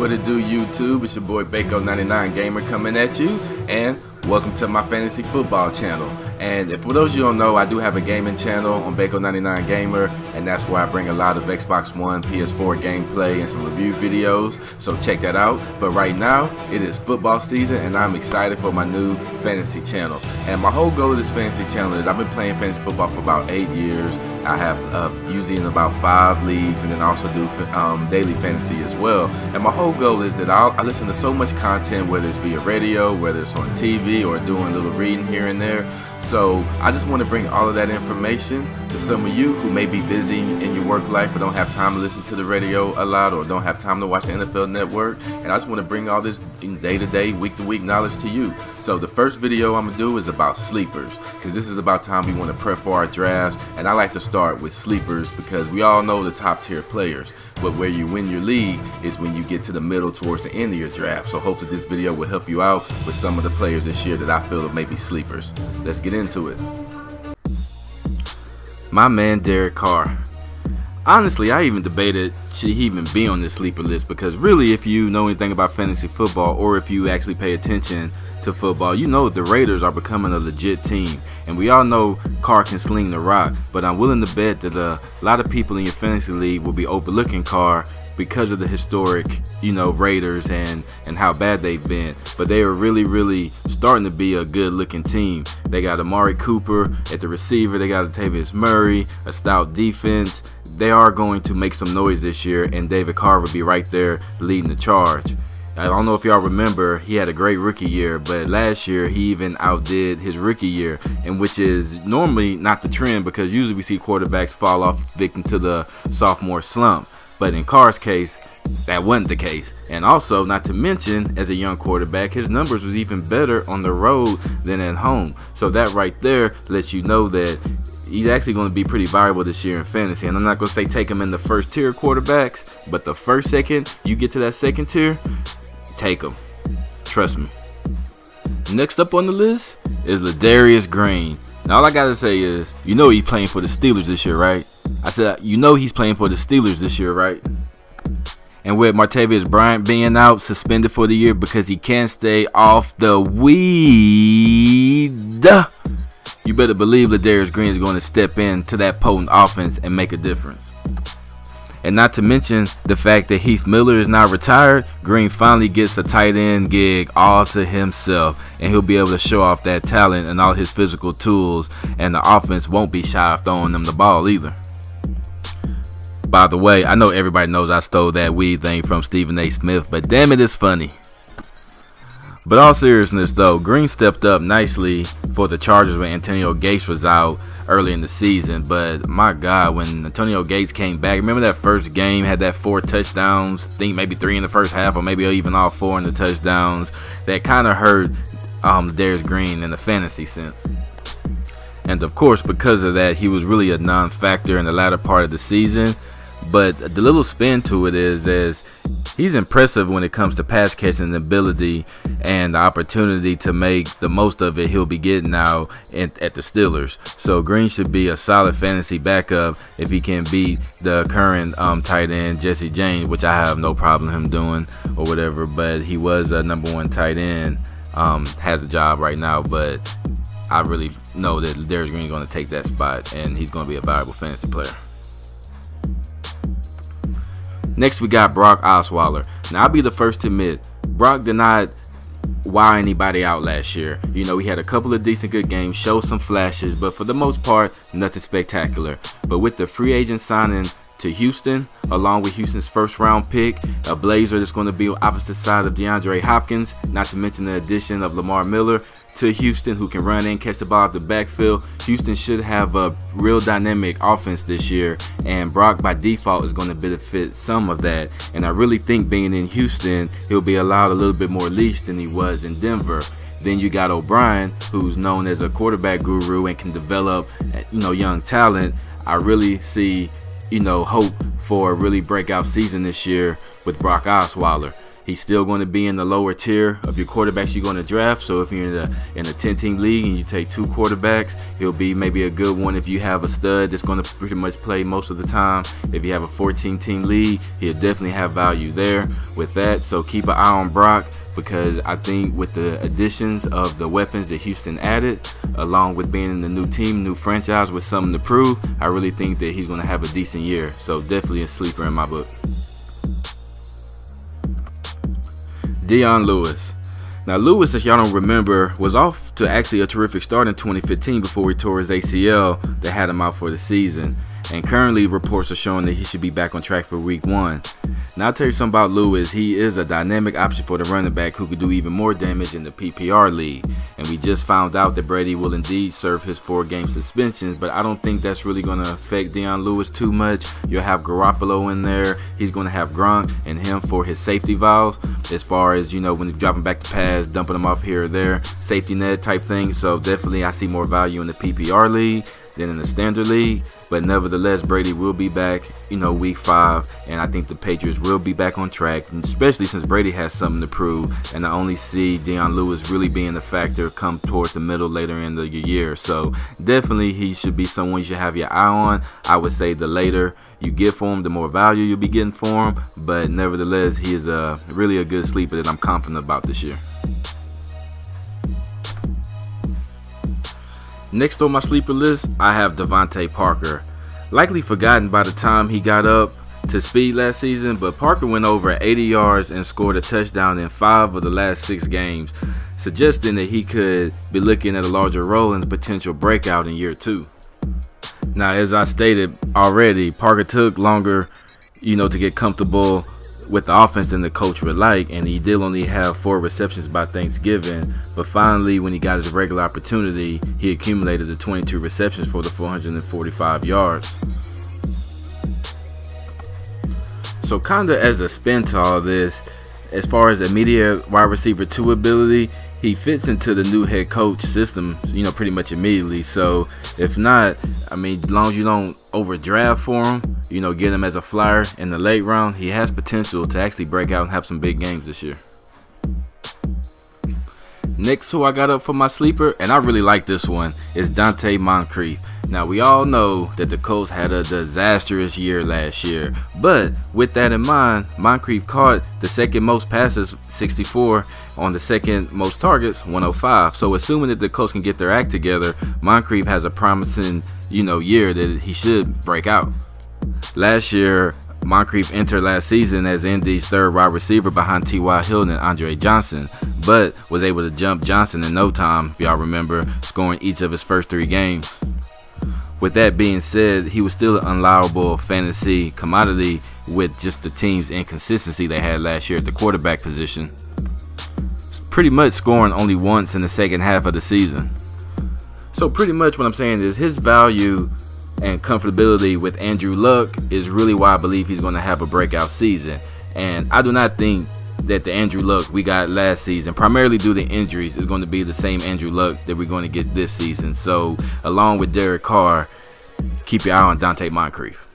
What it do, YouTube? It's your boy Bako99 Gamer coming at you, and welcome to my fantasy football channel. And for those you don't know, I do have a gaming channel on Bako99 Gamer, and that's where I bring a lot of Xbox One, PS4 gameplay and some review videos, so check that out. But right now, it is football season, and I'm excited for my new fantasy channel. And my whole goal of this fantasy channel is I've been playing fantasy football for about 8 years. I have usually in about 5 leagues, and then also do daily fantasy as well. And my whole goal is that I listen to so much content, whether it's via radio, whether it's on TV, or doing a little reading here and there. So I just want to bring all of that information to some of you who may be busy in your work life but don't have time to listen to the radio a lot, or don't have time to watch the NFL Network. And I just want to bring all this day-to-day, week-to-week knowledge to you. So the first video I'm going to do is about sleepers, because this is about time we want to prep for our drafts. And I like to start with sleepers because we all know the top tier players, but where you win your league is when you get to the middle towards the end of your draft. So hopefully this video will help you out with some of the players this year that I feel may be sleepers. Let's get into it. My man Derek Carr. Honestly, I even debated should he even be on this sleeper list, because really, if you know anything about fantasy football, or if you actually pay attention to football, you know the Raiders are becoming a legit team. And we all know Carr can sling the rock, but I'm willing to bet that a lot of people in your fantasy league will be overlooking Carr because of the historic, Raiders and how bad they've been. But they are really starting to be a good looking team. They got Amari Cooper at the receiver. They got Latavius Murray, a stout defense. They are going to make some noise this year, and David Carr will be right there leading the charge. I don't know if y'all remember, he had a great rookie year, but last year he even outdid his rookie year, and which is normally not the trend, because usually we see quarterbacks fall off victim to the sophomore slump. But in Carr's case, that wasn't the case. And also, not to mention, as a young quarterback, his numbers was even better on the road than at home. So that right there lets you know that he's actually going to be pretty viable this year in fantasy. And I'm not going to say take him in the first tier quarterbacks, but the first, second, you get to that second tier, take him. Trust me. Next up on the list is Ladarius Green. Now all I got to say is, he's playing for the Steelers this year, right? I said, he's playing for the Steelers this year, right? And with Martavis Bryant being out, suspended for the year because he can't stay off the weed, you better believe Ladarius Green is going to step into that potent offense and make a difference. And not to mention the fact that Heath Miller is now retired, Green finally gets a tight end gig all to himself, and he'll be able to show off that talent and all his physical tools, and the offense won't be shy of throwing them the ball either. By the way, I know everybody knows I stole that weed thing from Stephen A. Smith, but damn it, it's funny. But all seriousness though, Green stepped up nicely for the Chargers when Antonio Gates was out early in the season. But my God, when Antonio Gates came back, remember that first game, had that 4 touchdowns, think maybe 3 in the first half, or maybe even all 4 in the touchdowns. That kind of hurt Ladarius Green in the fantasy sense. And of course, because of that, he was really a non-factor in the latter part of the season. But the little spin to it is he's impressive when it comes to pass catching ability and the opportunity to make the most of it he'll be getting now at the Steelers. So Green should be a solid fantasy backup if he can beat the current tight end Jesse James, which I have no problem him doing or whatever. But he was a number 1 tight end, has a job right now, but I really know that Ladarius Green is going to take that spot, and he's going to be a valuable fantasy player. Next, we got Brock Osweiler. Now, I'll be the first to admit, Brock did not wow anybody out last year. He had a couple of decent good games, showed some flashes, but for the most part, nothing spectacular. But with the free agent signing to Houston, along with Houston's first-round pick, a Blazer that's going to be on the opposite side of DeAndre Hopkins, not to mention the addition of Lamar Miller to Houston, who can run and catch the ball out the backfield, Houston should have a real dynamic offense this year, and Brock by default is going to benefit some of that. And I really think being in Houston, he'll be allowed a little bit more leash than he was in Denver. Then you got O'Brien, who's known as a quarterback guru and can develop, young talent. I really see, hope for a really breakout season this year with Brock Osweiler. He's still going to be in the lower tier of your quarterbacks you're going to draft. So if you're in a 10-team league and you take 2 quarterbacks, he'll be maybe a good one if you have a stud that's going to pretty much play most of the time. If you have a 14-team league, he'll definitely have value there with that. So keep an eye on Brock, because I think with the additions of the weapons that Houston added, along with being in the new team, new franchise with something to prove, I really think that he's going to have a decent year. So definitely a sleeper in my book. Dion Lewis. Now, Lewis, if y'all don't remember, was off to actually a terrific start in 2015 before he tore his ACL that had him out for the season. And currently, reports are showing that he should be back on track for week 1. Now, I'll tell you something about Lewis. He is a dynamic option for the running back who could do even more damage in the PPR league. And we just found out that Brady will indeed serve his 4-game suspensions, but I don't think that's really going to affect Dion Lewis too much. You'll have Garoppolo in there. He's going to have Gronk and him for his safety valves, as far as, when he's dropping back the pass, dumping them off here or there, safety net type thing. So definitely I see more value in the PPR league than in the standard league. But nevertheless, Brady will be back, week 5, and I think the Patriots will be back on track, especially since Brady has something to prove. And I only see Dion Lewis really being a factor come towards the middle later in the year. So definitely he should be someone you should have your eye on. I would say the later you get for him, the more value you'll be getting for him. But nevertheless, he is really a good sleeper that I'm confident about this year. Next on my sleeper list, I have Devante Parker. Likely forgotten by the time he got up to speed last season, but Parker went over 80 yards and scored a touchdown in 5 of the last 6 games, suggesting that he could be looking at a larger role and potential breakout in year 2. Now, as I stated already, Parker took longer, to get comfortable with the offense than the coach would like, and he did only have 4 receptions by Thanksgiving, but finally when he got his regular opportunity, he accumulated the 22 receptions for the 445 yards. So kinda as a spin to all this, as far as immediate wide receiver 2 ability, he fits into the new head coach system, pretty much immediately. So if not, as long as you don't overdraft for him, get him as a flyer in the late round, he has potential to actually break out and have some big games this year. Next, who I got up for my sleeper, and I really like this one, is Donte Moncrief. Now, we all know that the Colts had a disastrous year last year, but with that in mind, Moncrief caught the second most passes, 64, on the second most targets, 105. So assuming that the Colts can get their act together, Moncrief has a promising, year that he should break out. Last year, Moncrief entered last season as Indy's 3rd wide receiver behind T.Y. Hilton and Andre Johnson, but was able to jump Johnson in no time, if y'all remember, scoring each of his first 3 games. With that being said, he was still an unliable fantasy commodity with just the team's inconsistency they had last year at the quarterback position, pretty much scoring only once in the second half of the season. So pretty much what I'm saying is his value and comfortability with Andrew Luck is really why I believe he's going to have a breakout season. And I do not think that the Andrew Luck we got last season, primarily due to injuries, is going to be the same Andrew Luck that we're going to get this season. So along with Derek Carr, keep your eye on Donte Moncrief.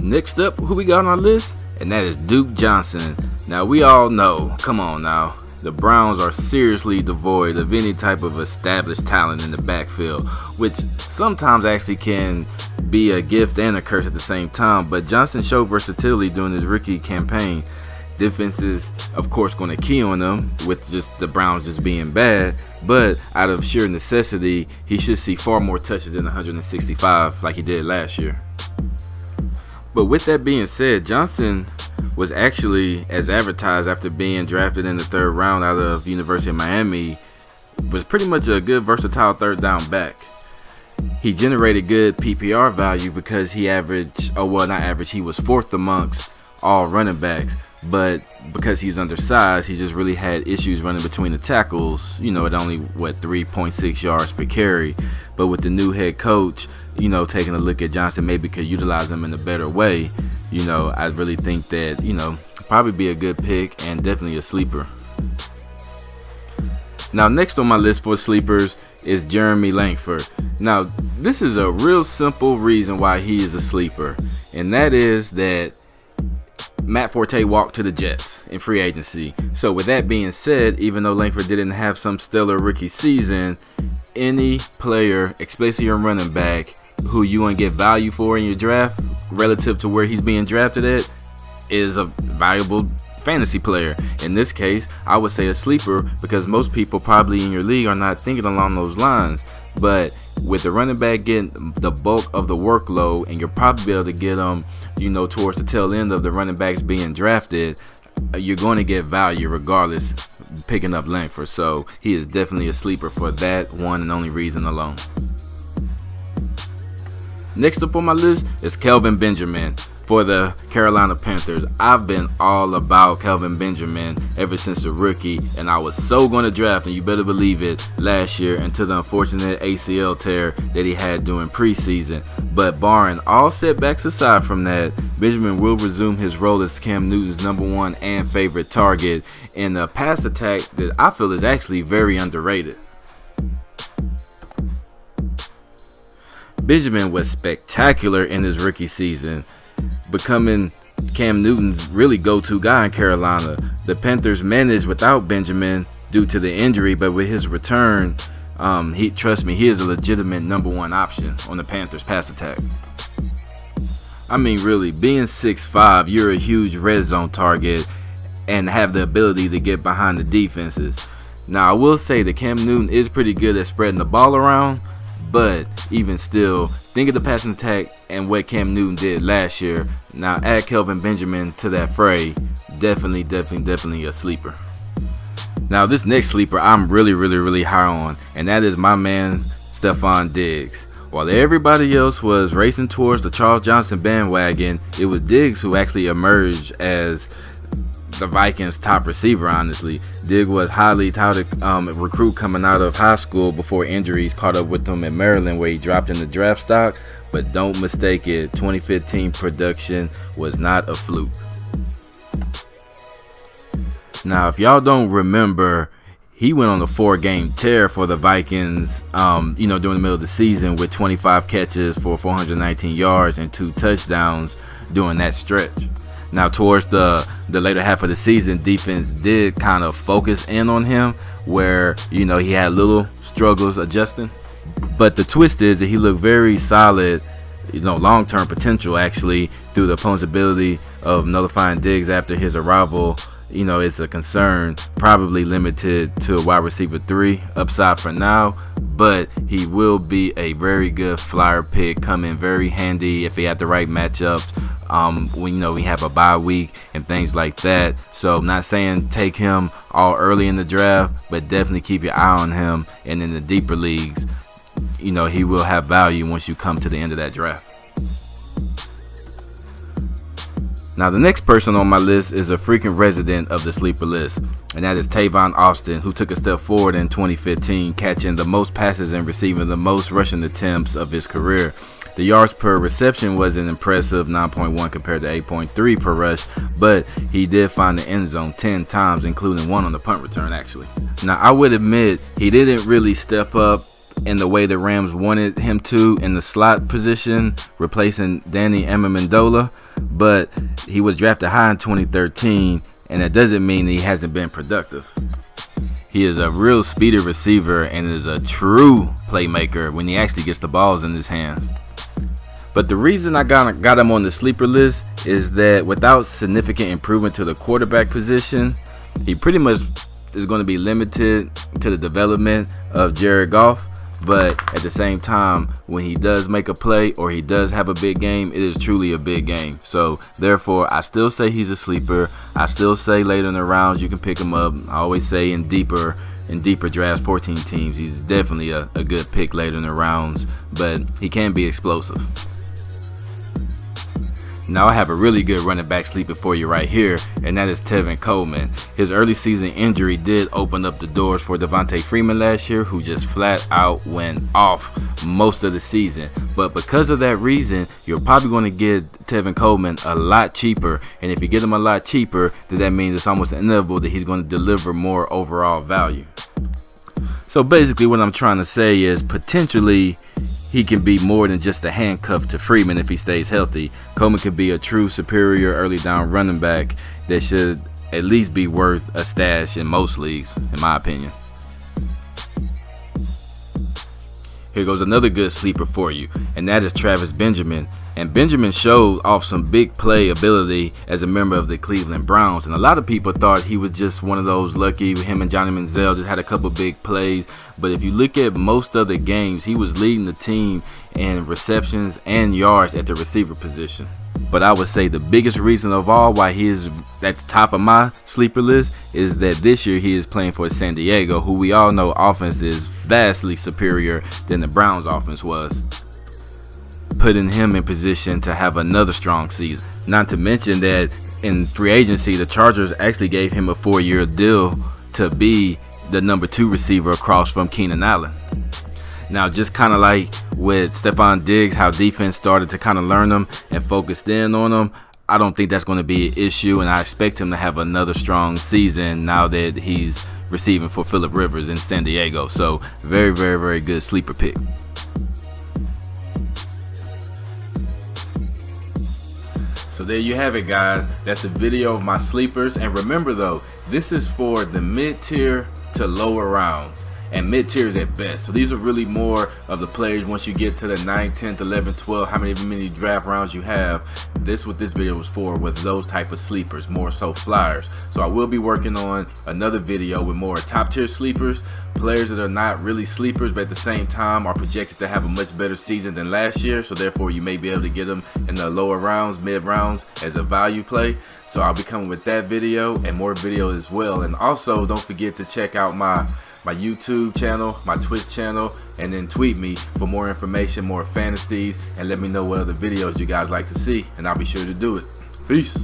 Next up, who we got on our list? And that is Duke Johnson. Now, we all know, come on now, the Browns are seriously devoid of any type of established talent in the backfield, which sometimes actually can be a gift and a curse at the same time. But Johnson showed versatility during his rookie campaign. Defenses, of course, going to key on them with just the Browns just being bad, but out of sheer necessity, he should see far more touches than 165 like he did last year. But with that being said, Johnson was actually, as advertised after being drafted in the 3rd round out of University of Miami, was pretty much a good versatile 3rd down back. He generated good PPR value because he averaged, he was 4th amongst all running backs. But because he's undersized, he just really had issues running between the tackles, at only, 3.6 yards per carry. But with the new head coach, taking a look at Johnson, maybe could utilize him in a better way. I really think that, probably be a good pick and definitely a sleeper. Now, next on my list for sleepers is Jeremy Langford. Now, this is a real simple reason why he is a sleeper, and that is that Matt Forte walked to the Jets in free agency. So with that being said, even though Langford didn't have some stellar rookie season, any player, especially a running back, who you want to get value for in your draft relative to where he's being drafted at, is a valuable fantasy player. In this case, I would say a sleeper, because most people probably in your league are not thinking along those lines. But with the running back getting the bulk of the workload, and you'll probably be able to get them, towards the tail end of the running backs being drafted, you're going to get value regardless picking up Langford. So he is definitely a sleeper for that one and only reason alone. Next up on my list is Kelvin Benjamin for the Carolina Panthers. I've been all about Kelvin Benjamin ever since the rookie, and I was so going to draft him, you better believe it, last year, until the unfortunate ACL tear that he had during preseason. But barring all setbacks aside from that, Benjamin will resume his role as Cam Newton's #1 and favorite target in a pass attack that I feel is actually very underrated. Benjamin was spectacular in his rookie season, becoming Cam Newton's really go-to guy in Carolina. The Panthers managed without Benjamin due to the injury, but with his return, he is a legitimate #1 option on the Panthers pass attack. I mean, really, being 6'5", you're a huge red zone target and have the ability to get behind the defenses. Now, I will say that Cam Newton is pretty good at spreading the ball around, but even still, think of the passing attack and what Cam Newton did last year. Now add Kelvin Benjamin to that fray. Definitely a sleeper. Now this next sleeper I'm really high on, and that is my man Stefon Diggs. While everybody else was racing towards the Charles Johnson bandwagon, it was Diggs who actually emerged as the Vikings' top receiver, honestly. Diggs was highly touted recruit coming out of high school before injuries caught up with him in Maryland, where he dropped in the draft stock. But don't mistake it, 2015 production was not a fluke. Now, if y'all don't remember, he went on a 4-game tear for the Vikings, during the middle of the season, with 25 catches for 419 yards and 2 touchdowns during that stretch. Now, towards the later half of the season, defense did kind of focus in on him, where, he had little struggles adjusting. But the twist is that he looked very solid, long-term potential, actually, through the opponent's ability of nullifying Diggs after his arrival. It's a concern, probably limited to a wide receiver 3 upside for now, but he will be a very good flyer pick, come in very handy if he had the right matchups, when we have a bye week and things like that. So I'm not saying take him all early in the draft, but definitely keep your eye on him, and in the deeper leagues, he will have value once you come to the end of that draft. Now, the next person on my list is a freaking resident of the sleeper list, and that is Tavon Austin, who took a step forward in 2015, catching the most passes and receiving the most rushing attempts of his career. The yards per reception was an impressive 9.1 compared to 8.3 per rush, but he did find the end zone 10 times, including 1 on the punt return, actually. Now, I would admit he didn't really step up in the way the Rams wanted him to in the slot position, replacing Danny Amendola, but he was drafted high in 2013, and that doesn't mean that he hasn't been productive. He is a real speedy receiver and is a true playmaker when he actually gets the balls in his hands. But the reason I got him on the sleeper list is that without significant improvement to the quarterback position, he pretty much is going to be limited to the development of Jared Goff. But at the same time, when he does make a play or he does have a big game, it is truly a big game. So therefore, I still say he's a sleeper. I still say later in the rounds you can pick him up. I always say in deeper drafts, 14 teams, he's definitely a good pick later in the rounds, but he can be explosive. Now I have a really good running back sleeper for you right here, and that is Tevin Coleman. His early season injury did open up the doors for Devante Freeman last year, who just flat out went off most of the season. But because of that reason, you're probably going to get Tevin Coleman a lot cheaper, and if you get him a lot cheaper, then that means it's almost inevitable that he's going to deliver more overall value. So basically what I'm trying to say is potentially he can be more than just a handcuff to Freeman if he stays healthy. Coleman could be a true superior early down running back that should at least be worth a stash in most leagues, in my opinion. Here goes another good sleeper for you, and that is Travis Benjamin. And Benjamin showed off some big play ability as a member of the Cleveland Browns. And a lot of people thought he was just one of those lucky, him and Johnny Manziel just had a couple big plays. But if you look at most of the games, he was leading the team in receptions and yards at the receiver position. But I would say the biggest reason of all why he is at the top of my sleeper list is that this year he is playing for San Diego, who we all know offense is vastly superior than the Browns offense was, putting him in position to have another strong season. Not to mention that in free agency, the Chargers actually gave him a 4-year deal to be the number 2 receiver across from Keenan Allen. Now, just kind of like with Stefon Diggs, how defense started to kind of learn him and focused in on him, I don't think that's going to be an issue, and I expect him to have another strong season now that he's receiving for Phillip Rivers in San Diego. So very, very, very good sleeper pick. So there you have it, guys. That's a video of my sleepers. And remember though, this is for the mid-tier to lower rounds, and mid-tier is at best. So these are really more of the players once you get to the 9th, 10th, 11th, 12th, how many draft rounds you have. This is what this video was for, with those type of sleepers, more so flyers. So I will be working on another video with more top tier sleepers, players that are not really sleepers but at the same time are projected to have a much better season than last year, so therefore you may be able to get them in the lower rounds, mid rounds as a value play. So I'll be coming with that video and more videos as well. And also don't forget to check out my YouTube channel, my Twitch channel, and then tweet me for more information, more fantasies, and let me know what other videos you guys like to see, and I'll be sure to do it. Peace.